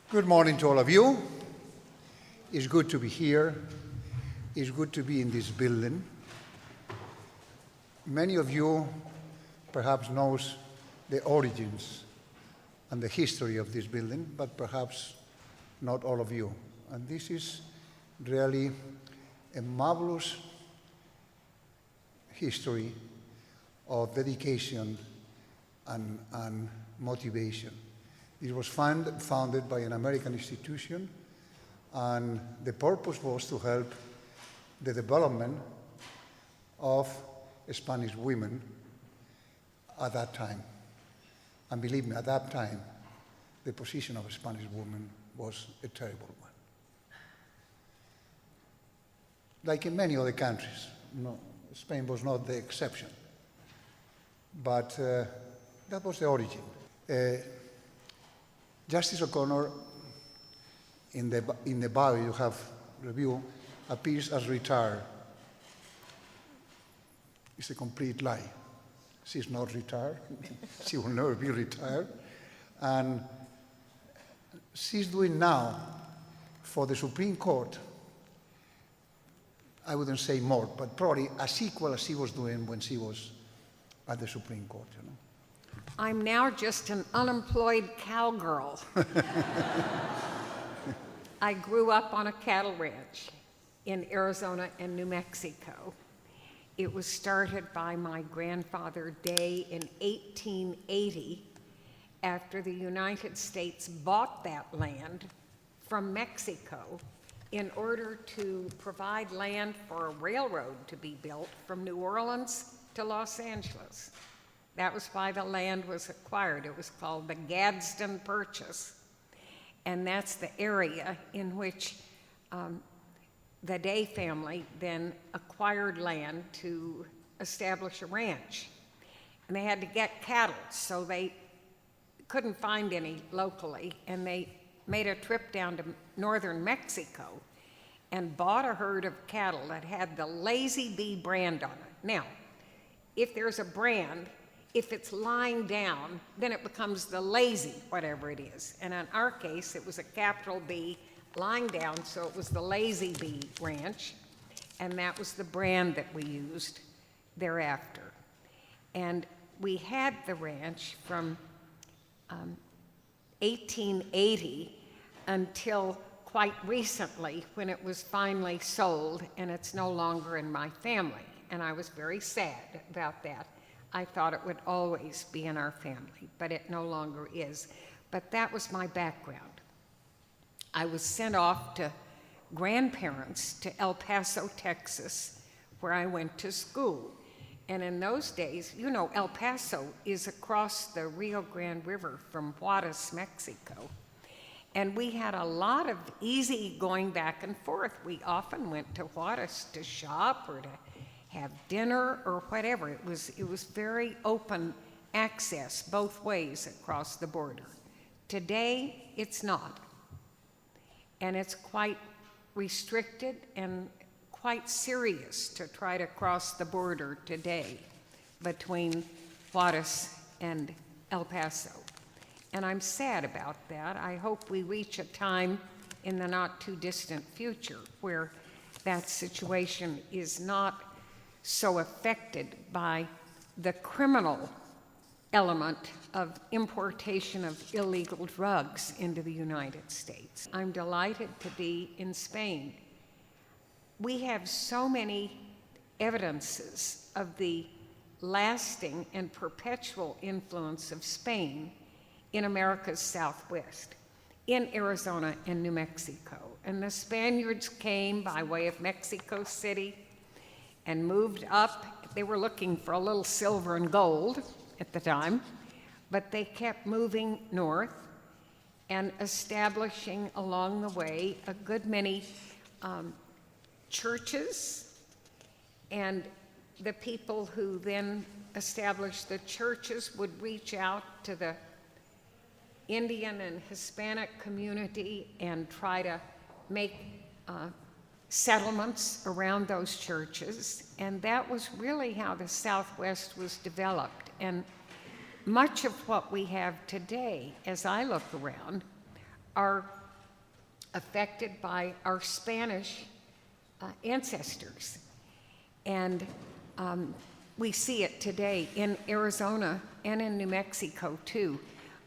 Good morning to all of you. It's good to be here. It's good to be in this building. Many of you perhaps knows the origins and the history of this building, but perhaps not all of you. And this is really a marvelous history of dedication and motivation. It was founded by an American institution, and the purpose was to help the development of Spanish women at that time. And believe me, at that time, the position of a Spanish woman was a terrible one. Like in many other countries, Spain was not the exception. But that was the origin. Justice O'Connor, in the bio you have review, appears as retired. It's a complete lie. She's not retired. She will never be retired. And she's doing now for the Supreme Court, I wouldn't say more, but probably as equal as she was doing when she was at the Supreme Court, you know. I'm now just an unemployed cowgirl. I grew up on a cattle ranch in Arizona and New Mexico. It was started by my grandfather Day in 1880 after the United States bought that land from Mexico in order to provide land for a railroad to be built from New Orleans to Los Angeles. That was why the land was acquired. It was called the Gadsden Purchase. And that's the area in which the Day family then acquired land to establish a ranch. And they had to get cattle, so they couldn't find any locally, and they made a trip down to northern Mexico and bought a herd of cattle that had the Lazy Bee brand on it. Now, if there's a brand, if it's lying down, then it becomes the lazy, whatever it is. And in our case, it was a capital B lying down, so it was the Lazy Bee Ranch, and that was the brand that we used thereafter. And we had the ranch from 1880 until quite recently, when it was finally sold, and it's no longer in my family. And I was very sad about that. I thought it would always be in our family, but it no longer is. But that was my background. I was sent off to grandparents to El Paso, Texas, where I went to school. And in those days, you know, El Paso is across the Rio Grande River from Juarez, Mexico. And we had a lot of easy going back and forth. We often went to Juarez to shop or to have dinner or whatever. It was very open access both ways across the border. Today, it's not. And it's quite restricted and quite serious to try to cross the border today between Juarez and El Paso. And I'm sad about that. I hope we reach a time in the not too distant future where that situation is not so affected by the criminal element of importation of illegal drugs into the United States. I'm delighted to be in Spain. We have so many evidences of the lasting and perpetual influence of Spain in America's Southwest, in Arizona and New Mexico. And the Spaniards came by way of Mexico City and moved up. They were looking for a little silver and gold at the time, but they kept moving north and establishing along the way a good many churches. And the people who then established the churches would reach out to the Indian and Hispanic community and try to make settlements around those churches. And that was really how the Southwest was developed. And much of what we have today, as I look around, are affected by our Spanish ancestors. And we see it today in Arizona and in New Mexico too.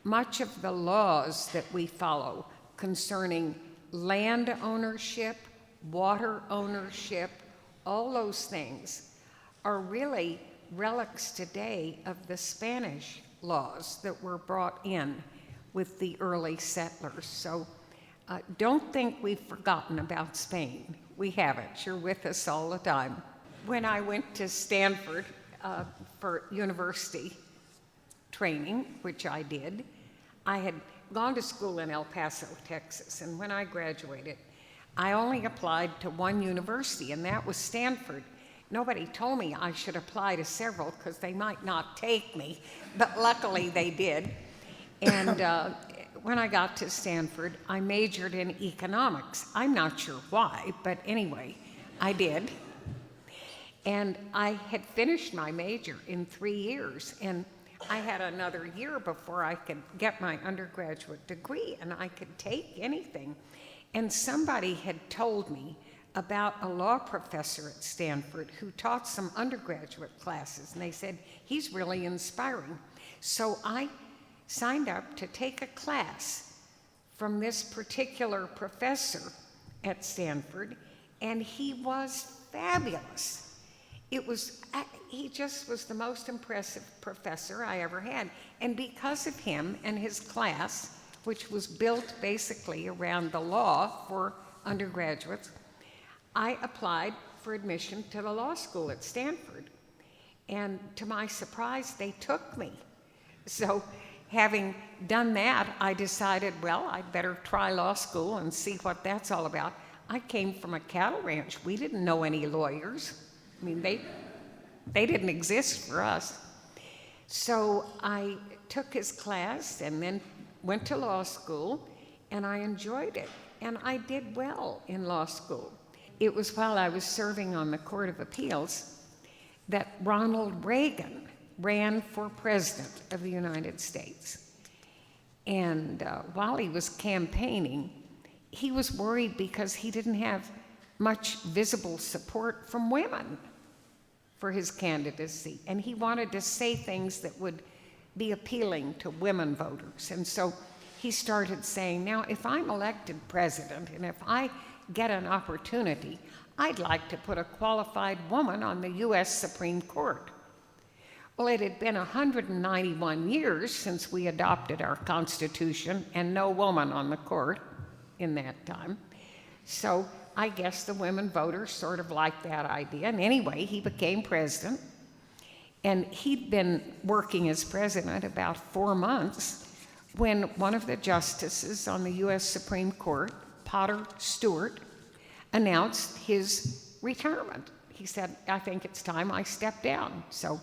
Much of the laws that we follow concerning land ownership, water ownership, all those things are really relics today of the Spanish laws that were brought in with the early settlers. So don't think we've forgotten about Spain. We haven't. You're with us all the time. When I went to Stanford for university training, which I did, I had gone to school in El Paso, Texas, and when I graduated, I only applied to one university, and that was Stanford. Nobody told me I should apply to several because they might not take me, but luckily they did. And when I got to Stanford, I majored in economics. I'm not sure why, but anyway, I did. And I had finished my major in 3 years, and I had another year before I could get my undergraduate degree, and I could take anything. And somebody had told me about a law professor at Stanford who taught some undergraduate classes, and they said, he's really inspiring. So I signed up to take a class from this particular professor at Stanford, and he was fabulous. He just was the most impressive professor I ever had. And because of him and his class, which was built basically around the law for undergraduates, I applied for admission to the law school at Stanford. And to my surprise, they took me. So having done that, I decided, well, I'd better try law school and see what that's all about. I came from a cattle ranch. We didn't know any lawyers. I mean, they didn't exist for us. So I took his class and then went to law school, and I enjoyed it. And I did well in law school. It was while I was serving on the Court of Appeals that Ronald Reagan ran for president of the United States. And while he was campaigning, he was worried because he didn't have much visible support from women for his candidacy. And he wanted to say things that would be appealing to women voters. And so he started saying, now, if I'm elected president and if I get an opportunity, I'd like to put a qualified woman on the US Supreme Court. Well, it had been 191 years since we adopted our Constitution and no woman on the court in that time. So I guess the women voters sort of liked that idea. And anyway, he became president. And he'd been working as president about 4 months when one of the justices on the US Supreme Court, Potter Stewart, announced his retirement. He said, I think it's time I step down. So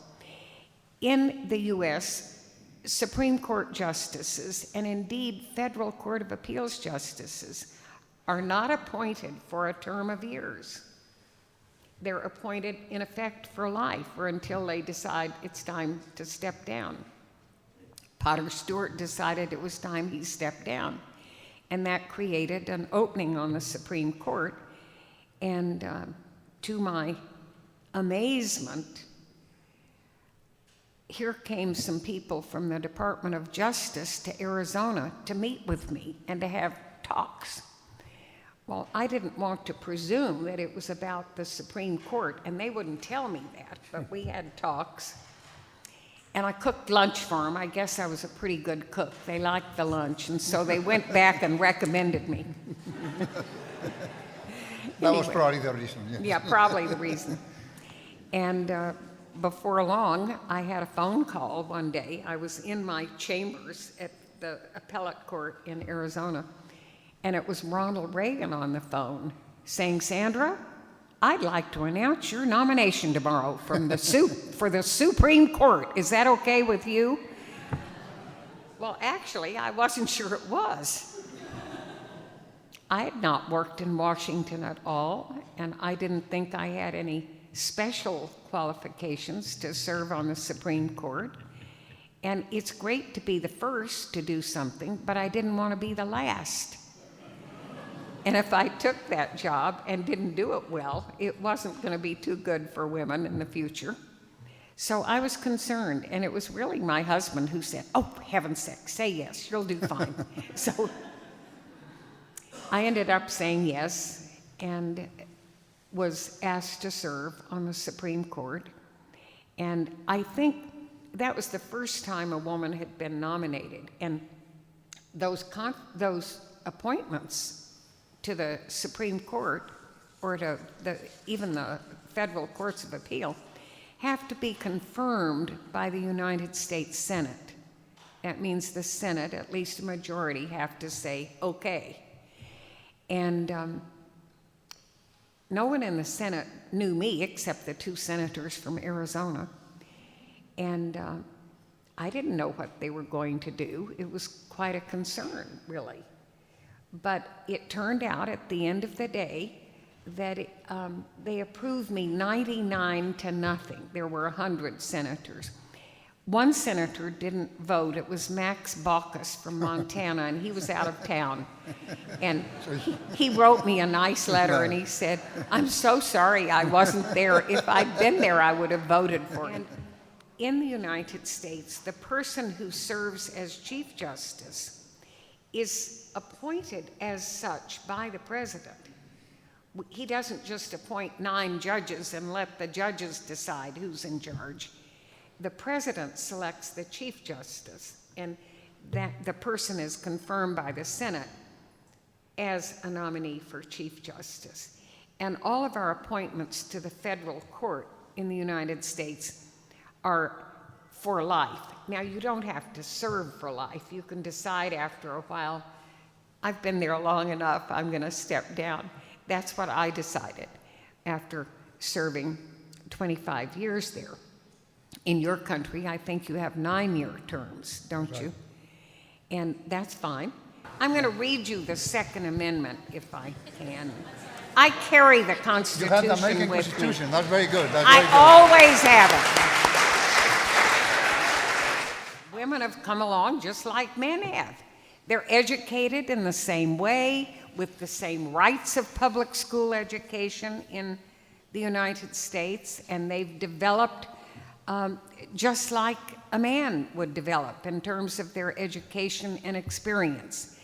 in the US, Supreme Court justices, and indeed Federal Court of Appeals justices, are not appointed for a term of years. They're appointed in effect for life or until they decide it's time to step down. Potter Stewart decided it was time he stepped down, and that created an opening on the Supreme Court. And to my amazement, here came some people from the Department of Justice to Arizona to meet with me and to have talks. Well, I didn't want to presume that it was about the Supreme Court, and they wouldn't tell me that, but we had talks. And I cooked lunch for them. I guess I was a pretty good cook. They liked the lunch, and so they went back and recommended me. That was probably the reason. Yes. Yeah, probably the reason. And before long, I had a phone call one day. I was in my chambers at the appellate court in Arizona, and it was Ronald Reagan on the phone saying, Sandra, I'd like to announce your nomination tomorrow from the for the Supreme Court. Is that okay with you? Well, actually, I wasn't sure it was. I had not worked in Washington at all, and I didn't think I had any special qualifications to serve on the Supreme Court. And it's great to be the first to do something, but I didn't want to be the last. And if I took that job and didn't do it well, it wasn't going to be too good for women in the future. So I was concerned, and it was really my husband who said, "Oh, heaven's sake, say yes, you'll do fine." So I ended up saying yes and was asked to serve on the Supreme Court. And I think that was the first time a woman had been nominated. And those appointments to the Supreme Court, or to even the federal courts of appeal, have to be confirmed by the United States Senate. That means the Senate, at least a majority, have to say, okay. And no one in the Senate knew me except the 2 senators from Arizona. And I didn't know what they were going to do. It was quite a concern, really. But it turned out at the end of the day that they approved me 99-0. There were 100 senators. One senator didn't vote. It was Max Baucus from Montana, and he was out of town. And he wrote me a nice letter, and he said, "I'm so sorry I wasn't there. If I'd been there, I would have voted for it." In the United States, the person who serves as Chief Justice is appointed as such by the president. He doesn't just appoint 9 judges and let the judges decide who's in charge. The president selects the Chief Justice, and that the person is confirmed by the Senate as a nominee for Chief Justice. And all of our appointments to the federal court in the United States are for life. Now, you don't have to serve for life. You can decide after a while, I've been there long enough, I'm going to step down. That's what I decided after serving 25 years there. In your country, I think you have 9-year terms, don't you? And that's fine. I'm going to read you the Second Amendment, if I can. I carry the Constitution with me. You have the American Constitution. That's very good. I always have it. Women have come along just like men have. They're educated in the same way, with the same rights of public school education in the United States, and they've developed just like a man would develop in terms of their education and experience.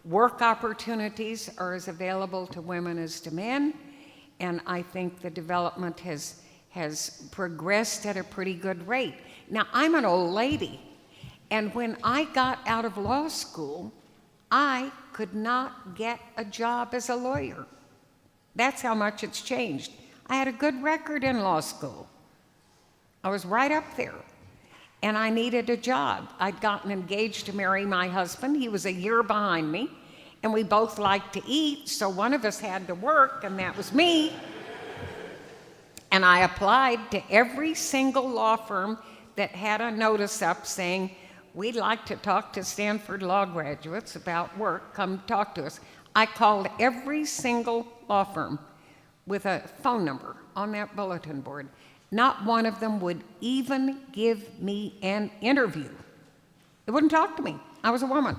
Work opportunities are as available to women as to men, and I think the development has progressed at a pretty good rate. Now, I'm an old lady, and when I got out of law school, I could not get a job as a lawyer. That's how much it's changed. I had a good record in law school. I was right up there, and I needed a job. I'd gotten engaged to marry my husband. He was a year behind me, and we both liked to eat, so one of us had to work, and that was me. And I applied to every single law firm that had a notice up saying, "We'd like to talk to Stanford law graduates about work. Come talk to us." I called every single law firm with a phone number on that bulletin board. Not one of them would even give me an interview. They wouldn't talk to me. I was a woman.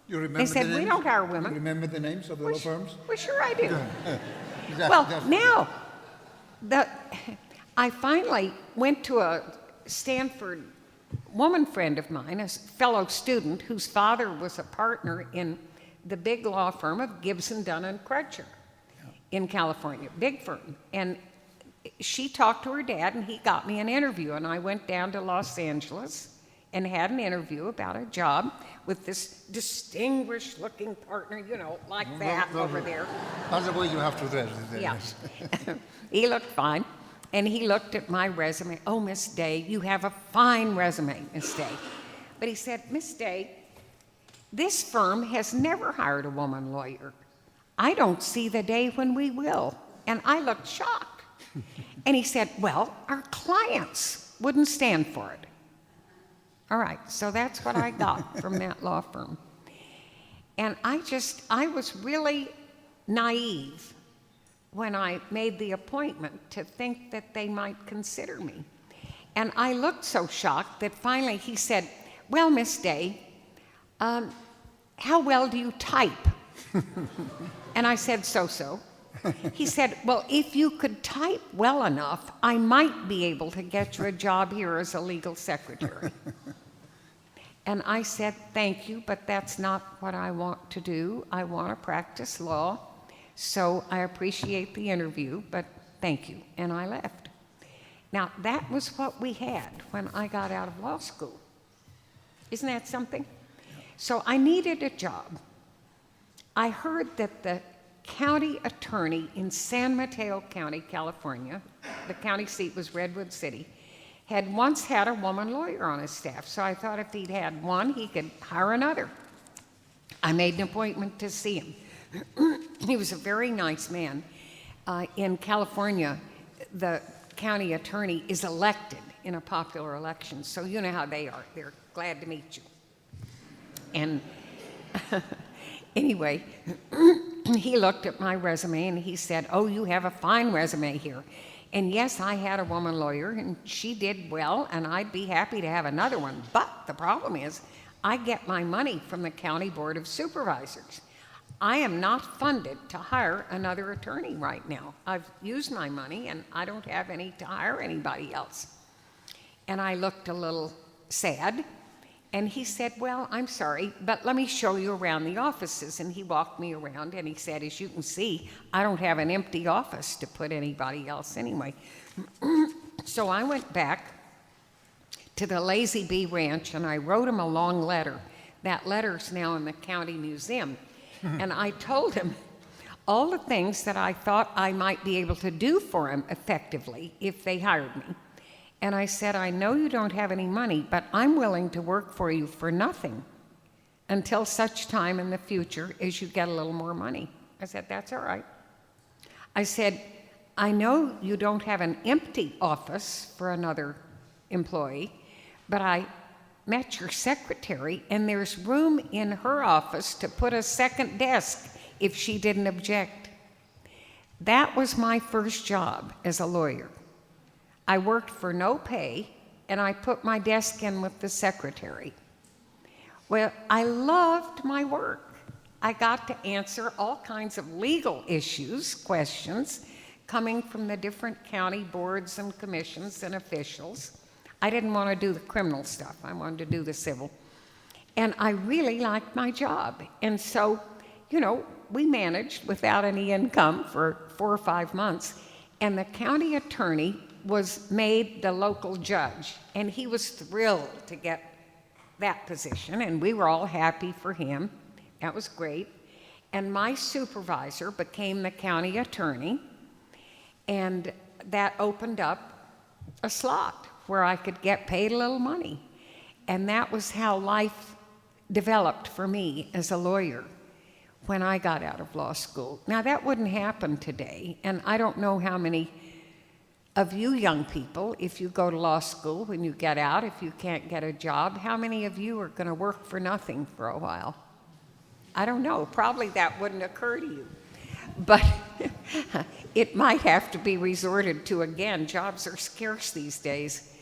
You remember They said, the names? "We don't hire women." You remember the names of the law firms? Well, sure I do. Exactly. Well, now, I finally went to a Stanford woman friend of mine, a fellow student, whose father was a partner in the big law firm of Gibson, Dunn and Crutcher in California, big firm. And she talked to her dad, and he got me an interview, and I went down to Los Angeles and had an interview about a job with this distinguished-looking partner, you know, like that over there. That's the way you have to dress. Yeah. He looked fine, and he looked at my resume. "Oh, Miss Day, you have a fine resume, Miss Day." But he said, "Miss Day, this firm has never hired a woman lawyer. I don't see the day when we will." And I looked shocked. And he said, "Well, our clients wouldn't stand for it." All right, so that's what I got from that law firm. And I was really naive when I made the appointment to think that they might consider me. And I looked so shocked that finally he said, "Well, Miss Day, how well do you type?" And I said, "So-so." He said, "Well, if you could type well enough, I might be able to get you a job here as a legal secretary." And I said, "Thank you, but that's not what I want to do. I want to practice law, so I appreciate the interview, but thank you." And I left. Now, that was what we had when I got out of law school. Isn't that something? So I needed a job. I heard that the county attorney in San Mateo County, California, the county seat was Redwood City, had once had a woman lawyer on his staff. So I thought if he'd had one, he could hire another. I made an appointment to see him. He was a very nice man. In California, the county attorney is elected in a popular election, so you know how they are. They're glad to meet you. And anyway, he looked at my resume and he said, "Oh, you have a fine resume here." And yes, I had a woman lawyer and she did well, and I'd be happy to have another one. But the problem is, I get my money from the County Board of Supervisors. I am not funded to hire another attorney right now. I've used my money and I don't have any to hire anybody else. And I looked a little sad. And he said, "Well, I'm sorry, but let me show you around the offices." And he walked me around and he said, "As you can see, I don't have an empty office to put anybody else anyway." So I went back to the Lazy Bee Ranch and I wrote him a long letter. That letter's now in the county museum. And I told him all the things that I thought I might be able to do for him effectively if they hired me. And I said, "I know you don't have any money, but I'm willing to work for you for nothing until such time in the future as you get a little more money." I said, "That's all right." I said, "I know you don't have an empty office for another employee, but I met your secretary and there's room in her office to put a second desk if she didn't object." That was my first job as a lawyer. I worked for no pay, and I put my desk in with the secretary. Well, I loved my work. I got to answer all kinds of legal issues, questions, coming from the different county boards and commissions and officials. I didn't want to do the criminal stuff. I wanted to do the civil. And I really liked my job. And so, you know, we managed without any income for 4 or 5 months. And the county attorney was made the local judge, and he was thrilled to get that position, and we were all happy for him. That was great. And my supervisor became the county attorney, and that opened up a slot where I could get paid a little money. And that was how life developed for me as a lawyer when I got out of law school. Now, that wouldn't happen today, and I don't know how many of you young people, if you go to law school, when you get out, if you can't get a job, how many of you are going to work for nothing for a while? I don't know. Probably that wouldn't occur to you. But it might have to be resorted to again. Jobs are scarce these days.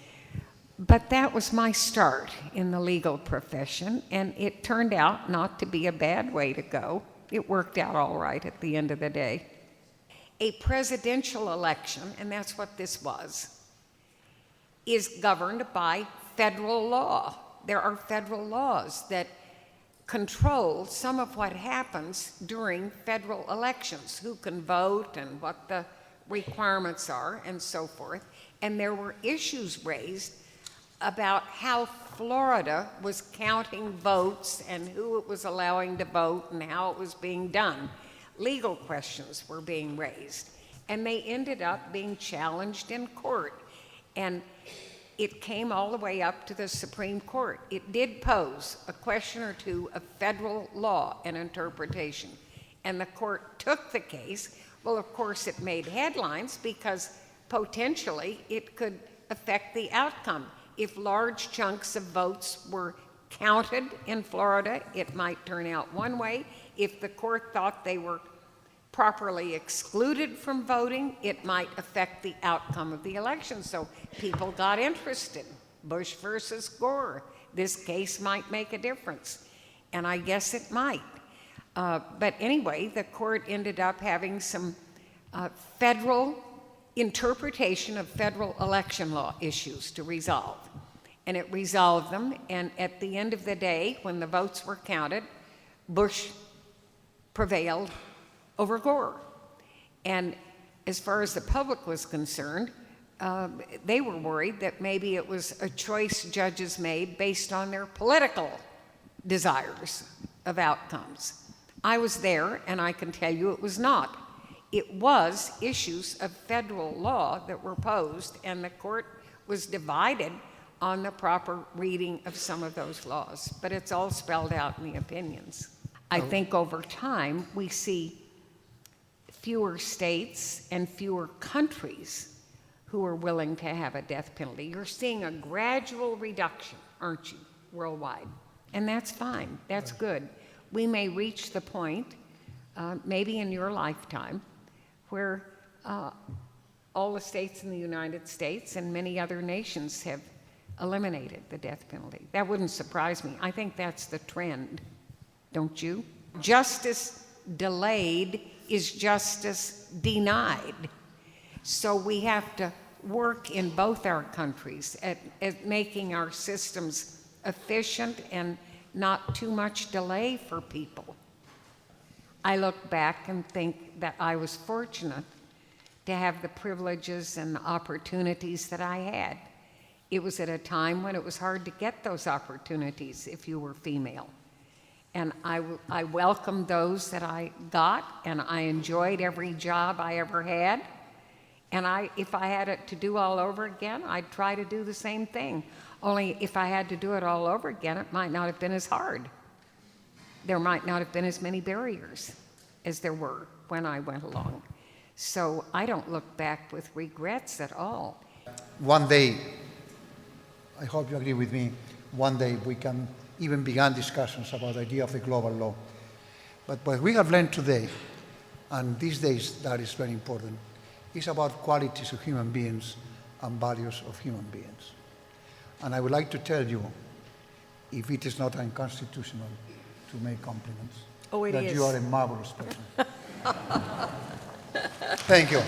But that was my start in the legal profession, and it turned out not to be a bad way to go. It worked out all right at the end of the day. A presidential election, and that's what this was, is governed by federal law. There are federal laws that control some of what happens during federal elections, who can vote and what the requirements are and so forth. And there were issues raised about how Florida was counting votes and who it was allowing to vote and how it was being done. Legal questions were being raised, and they ended up being challenged in court. And it came all the way up to the Supreme Court. It did pose a question or two of federal law and interpretation, and the court took the case. Well, of course, it made headlines because potentially it could affect the outcome. If large chunks of votes were counted in Florida, it might turn out one way. If the court thought they were properly excluded from voting, it might affect the outcome of the election. So people got interested. Bush versus Gore, this case might make a difference. And I guess it might. But anyway, the court ended up having some federal interpretation of federal election law issues to resolve. And it resolved them, and at the end of the day, when the votes were counted, Bush prevailed over Gore. And as far as the public was concerned, they were worried that maybe it was a choice judges made based on their political desires of outcomes. I was there, and I can tell you it was not. It was issues of federal law that were posed, and the court was divided on the proper reading of some of those laws. But it's all spelled out in the opinions. I think over time, we see fewer states and fewer countries who are willing to have a death penalty. You're seeing a gradual reduction, aren't you, worldwide? And that's fine, that's good. We may reach the point, maybe in your lifetime, where all the states in the United States and many other nations have eliminated the death penalty. That wouldn't surprise me. I think that's the trend, don't you? Justice delayed is justice denied. So we have to work in both our countries at making our systems efficient and not too much delay for people. I look back and think that I was fortunate to have the privileges and the opportunities that I had. It was at a time when it was hard to get those opportunities if you were female. And I welcomed those that I got, and I enjoyed every job I ever had. And if I had it to do all over again, I'd try to do the same thing. Only if I had to do it all over again, it might not have been as hard. There might not have been as many barriers as there were when I went along. So I don't look back with regrets at all. One day, I hope you agree with me, one day we can even begin discussions about the idea of the global law. But what we have learned today, and these days that is very important, is about qualities of human beings and values of human beings. And I would like to tell you, if it is not unconstitutional to make compliments, Oh, it that is. you are a marvelous person. Thank you.